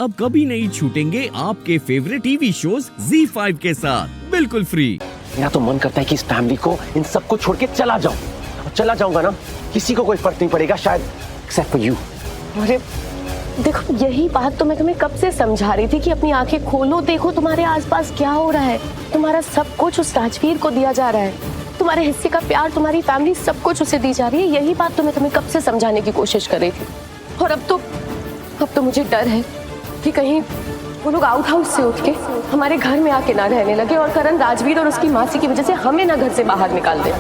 अब कभी नहीं छूटेंगे आपके फेवरेट टीवी शोज ZEE5 के साथ बिल्कुल फ्री। मेरा तो मन करता है कि इस फैमिली को, इन सबको छोड़ के चला जाऊं। चला जाऊंगा ना, किसी को कोई फर्क नहीं पड़ेगा शायद, एक्सेप्ट फॉर यू। अरे देखो, यही बात तो मैं तुम्हें कब से समझा रही थी कि अपनी आंखें खोलो, देखो तुम्हारे आसपास क्या हो रहा है। तुम्हारा सब कुछ उस राजवीर को दिया जा रहा है, तुम्हारे हिस्से का प्यार, तुम्हारी फैमिली, सब कुछ उसे दी जा रही है। यही बात तो मैं तुम्हें कब से समझाने की कोशिश कर रही थी। और अब तो मुझे डर है कि कहीं वो लोग आउट हाउस से उठ के हमारे घर में आके ना रहने लगे और करण राजवीर और उसकी मासी की वजह से हमें ना घर से बाहर निकाल दे।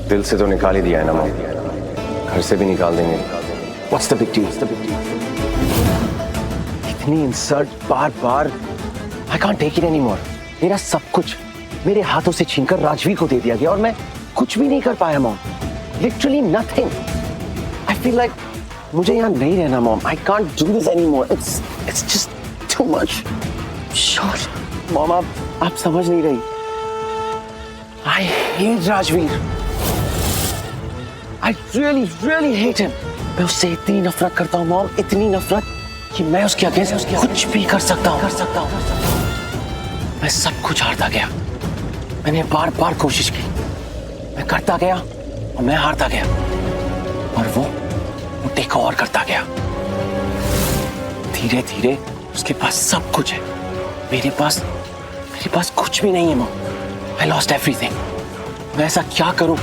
दिल से तो निकाल ही दिया है ना माँ, घर से भी निकाल देंगे। What's the big deal? इतनी insult bar bar, I can't take it anymore। मेरा सब कुछ मेरे हाथों से छीनकर राजवीर को दे दिया गया और मैं कुछ भी नहीं कर पाया mom, literally nothing. I feel like मुझे यहाँ नहीं रहना mom, I can't do this anymore। It's just too much। Sure mom, आप समझ नहीं रही। I hate Rajveer. I really hate him। मैं उससे इतनी नफरत करता हूँ मॉम, इतनी नफरत कि मैं उसके अगेंस्ट कुछ भी कर सकता हूँ। मैं सब कुछ हारता गया, मैंने बार बार कोशिश की, मैं करता गया और मैं हारता गया और वो टेक ओवर करता गया। धीरे धीरे उसके पास सब कुछ है, मेरे पास कुछ भी नहीं है मॉम। I lost everything। मैं ऐसा क्या करूं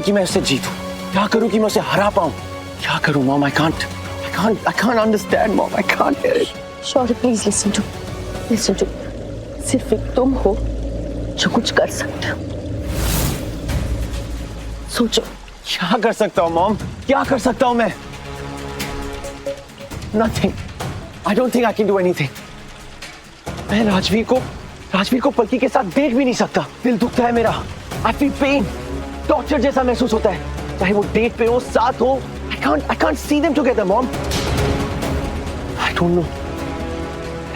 कि मैं उससे जीतूं, क्या करूं कि मैं उसे हरा पाऊं, क्या करूं mom? I can't understand mom, I can't get it। Sure, please listen to, सिर्फ एक तुम हो जो कुछ कर सकते हो। सोचो, क्या कर सकता हूं मॉम, क्या कर सकता हूं मैं? Nothing। I don't think I can do anything। मैं राजवीर को पलकी के साथ देख भी नहीं सकता। दिल दुखता है मेरा, I feel pain। टॉर्चर जैसा महसूस होता है, चाहे वो डेट पे हो, साथ हो। I can't see them together mom। I don't know।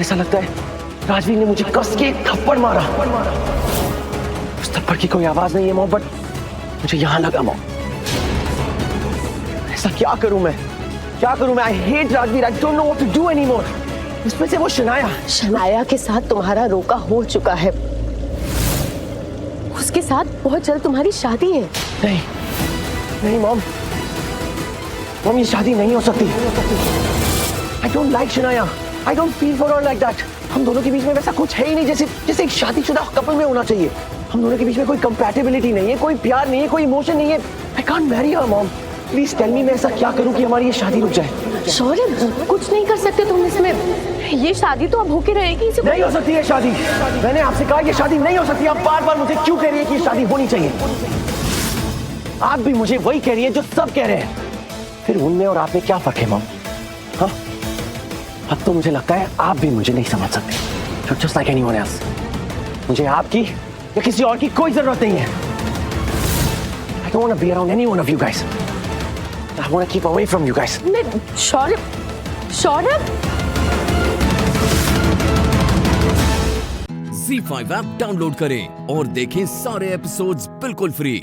ऐसा लगता है राजवीर ने मुझे कस के एक थप्पड़ मारा। उस थप्पड़ की कोई आवाज नहीं है मॉम, बट मुझे यहाँ लगा मॉम। ऐसा क्या करूं मैं? I hate Rajveer. I don't know what to do anymore। उसमें से वो शनाया के साथ तुम्हारा रोका हो चुका है, उसके साथ बहुत जल्द तुम्हारी शादी है। नहीं मॉम, ये शादी नहीं हो सकती। I don't like Shanaya. I don't feel for her like that। हम दोनों के बीच में वैसा कुछ है ही नहीं जैसे एक शादीशुदा कपल में होना चाहिए। हम दोनों के बीच में कोई कंपैटिबिलिटी नहीं है, कोई प्यार नहीं है, कोई इमोशन नहीं है। I can't marry her mom। Please tell me, मैं ऐसा क्या करूं कि हमारी ये शादी रुक जाए? शौर्य, कुछ नहीं कर सकते तुम इसमें। ये शादी तो अब होके रहेगी। नहीं हो सकती है शादी। मैंने आपसे कहा ये शादी नहीं हो सकती। आप बार बार मुझे क्यों कह रही है कि ये शादी होनी चाहिए? आप भी मुझे वही कह रही है जो सब कह रहे हैं। फिर उनमें और आप में क्या फर्क है मॉम? हाँ, अब तो मुझे लगता है आप भी मुझे नहीं समझ सकते। Just like anyone else। मुझे आपकी या किसी और की कोई जरूरत नहीं है। I don't want to be around any one of you guys। I want to keep away from you guys। Shaurya, ZEE5 app download करें और देखें सारे एपिसोड्स बिल्कुल फ्री।